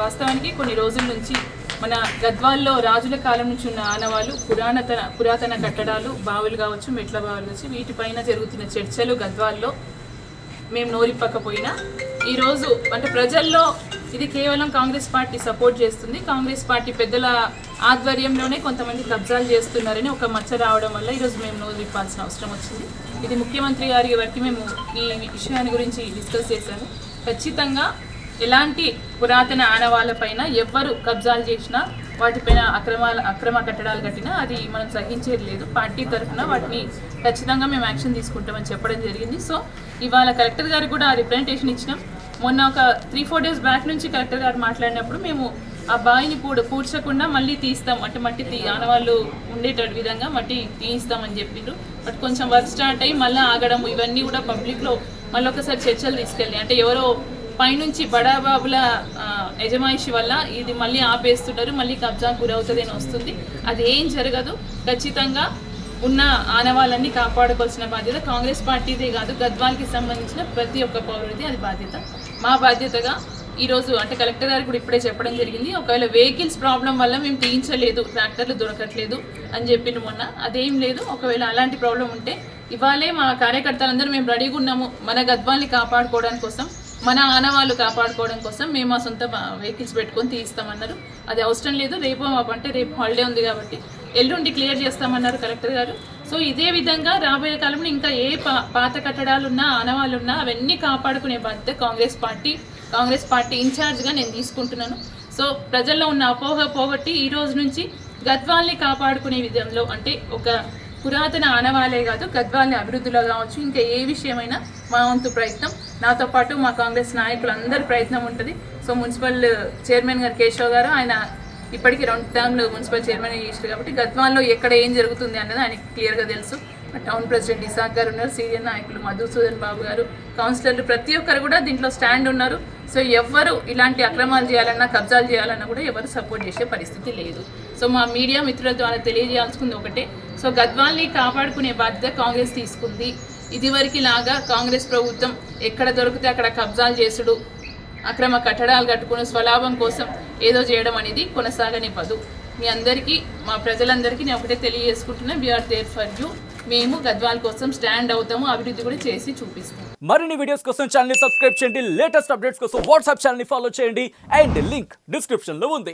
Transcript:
వాస్తవానికి కొన్ని రోజుల నుంచి మన గద్వాల్లో రాజుల కాలం నుంచి ఉన్న ఆనవాళ్ళు పురాతన కట్టడాలు బావులు కావచ్చు మెట్ల బావులు కావచ్చు వీటిపైన జరుగుతున్న చర్చలు గద్వాల్లో మేము నోరిప్పకపోయినా ఈరోజు అంటే ప్రజల్లో ఇది కేవలం కాంగ్రెస్ పార్టీ సపోర్ట్ చేస్తుంది, కాంగ్రెస్ పార్టీ పెద్దల ఆధ్వర్యంలోనే కొంతమంది కబ్జాలు చేస్తున్నారని ఒక మచ్చ రావడం వల్ల ఈరోజు మేము నోరిప్పాల్సిన అవసరం వచ్చింది. ఇది ముఖ్యమంత్రి గారి వరకు మేము ఈ విషయాన్ని గురించి డిస్కస్ చేశాము. ఖచ్చితంగా ఎలాంటి పురాతన ఆనవాళ్ళపైన ఎవ్వరు కబ్జాలు చేసినా వాటిపైన అక్రమ కట్టడాలు కట్టినా అది మనం సహించేది లేదు. పార్టీ తరఫున వాటిని ఖచ్చితంగా మేము యాక్షన్ తీసుకుంటామని చెప్పడం జరిగింది. సో ఇవాళ కలెక్టర్ గారికి కూడా రిప్రజెంటేషన్ ఇచ్చినాం. మొన్న ఒక 3-4 డేస్ బ్యాక్ నుంచి కలెక్టర్ గారు మాట్లాడినప్పుడు మేము ఆ బావిని పూడ్చకుండా మళ్ళీ తీస్తాం అంటే మట్టి ఆనవాళ్ళు ఉండేటట్టు విధంగా మట్టి తీయిస్తామని చెప్పిండ్రు. బట్ కొంచెం వర్క్ స్టార్ట్ అయ్యి మళ్ళీ ఆగడం ఇవన్నీ కూడా పబ్లిక్లో మళ్ళీ ఒకసారి చర్చలు తీసుకెళ్ళి అంటే ఎవరో పైనుంచి బడాబాబుల యజమాయిషి వల్ల ఇది మళ్ళీ ఆపేస్తున్నారు, మళ్ళీ కబ్జా గురవుతుంది అని వస్తుంది. అది ఏం జరగదు. ఖచ్చితంగా ఉన్న ఆనవాళ్ళన్నీ కాపాడుకోవాల్సిన బాధ్యత కాంగ్రెస్ పార్టీదే కాదు, గద్వాల్కి సంబంధించిన ప్రతి ఒక్క పౌరుడిది అది బాధ్యత. మా బాధ్యతగా ఈరోజు అంటే కలెక్టర్ గారికి కూడా ఇప్పుడే చెప్పడం జరిగింది. ఒకవేళ వెహికల్స్ ప్రాబ్లం వల్ల మేము తీయించలేదు, ట్రాక్టర్లు దొరకట్లేదు అని చెప్పిండు మొన్న, అదేం లేదు. ఒకవేళ అలాంటి ప్రాబ్లం ఉంటే ఇవాళే మా కార్యకర్తలందరూ మేము రెడీగా ఉన్నాము మన గద్వాల్ని కాపాడుకోవడం కోసం, మన ఆనవాళ్ళు కాపాడుకోవడం కోసం మేము మా సొంత వెహికల్స్ పెట్టుకొని తీయిస్తామన్నారు. అది అవసరం లేదు, రేపు అంటే రేపు హాలిడే ఉంది కాబట్టి ఎల్లుండి క్లియర్ చేస్తామన్నారు కలెక్టర్ గారు. సో ఇదే విధంగా రాబోయే కాలంలో ఇంకా ఏ పాత కట్టడాలు ఉన్నా ఆనవాళ్ళు ఉన్నా అవన్నీ కాపాడుకునే బాధ్యత కాంగ్రెస్ పార్టీ ఇన్ఛార్జ్గా నేను తీసుకుంటున్నాను. సో ప్రజల్లో ఉన్న అపోహ పోగొట్టి ఈ రోజు నుంచి గద్వాల్ని కాపాడుకునే విధంలో అంటే ఒక పురాతన ఆనవాళ్ళే కాదు గద్వాల్ని అభివృద్ధిలో కావచ్చు ఇంకా ఏ విషయమైనా మా వంతు ప్రయత్నం, నాతో పాటు మా కాంగ్రెస్ నాయకులందరి ప్రయత్నం ఉంటుంది. సో మున్సిపల్ చైర్మన్ గారు కేశవ్ గారు ఆయన ఇప్పటికీ 2 టర్మ్లు మున్సిపల్ చైర్మన్ చేశారు కాబట్టి గద్వాల్లో ఎక్కడ ఏం జరుగుతుంది అన్నది ఆయనకి క్లియర్గా తెలుసు. టౌన్ ప్రెసిడెంట్ ఇసాక్ గారు ఉన్నారు, సీనియర్ నాయకులు మధుసూదన్ బాబు గారు, కౌన్సిలర్లు ప్రతి ఒక్కరు కూడా దీంట్లో స్టాండ్ ఉన్నారు. సో ఎవ్వరు ఇలాంటి అక్రమాలు చేయాలన్నా కబ్జాలు చేయాలన్నా కూడా ఎవరు సపోర్ట్ చేసే పరిస్థితి లేదు. సో మా మీడియా మిత్రుల ద్వారా తెలియజేయాల్సింది ఒకటే, సో గద్వాల్ని కాపాడుకునే బాధ్యత కాంగ్రెస్ తీసుకుంది. ఇదివరకు లాగా కాంగ్రెస్ ప్రభుత్వం ఎక్కడ దొరికితే అక్కడ కబ్జాలు చేసుడు, అక్రమ కట్టడాలు కట్టుకుని స్వలాభం కోసం ఏదో చేయడం అనేది కొనసాగనివ్వదు. మీ అందరికీ మా ప్రజలందరికీ నేను ఒకటే తెలియజేసుకుంటున్నా, వీఆర్ దేర్ ఫర్ యూ. మేము గద్వాల్ కోసం స్టాండ్ అవుతాము, అభివృద్ధి కూడా చేసి చూపిస్తాం. మరిన్ని వీడియోస్ కోసం ఛానల్ ని సబ్స్క్రైబ్ చేయండి, లేటెస్ట్ అప్డేట్స్ కోసం వాట్సాప్ ఛానల్ ని ఫాలో చేయండి అండ్ లింక్ డిస్క్రిప్షన్ లో ఉంది.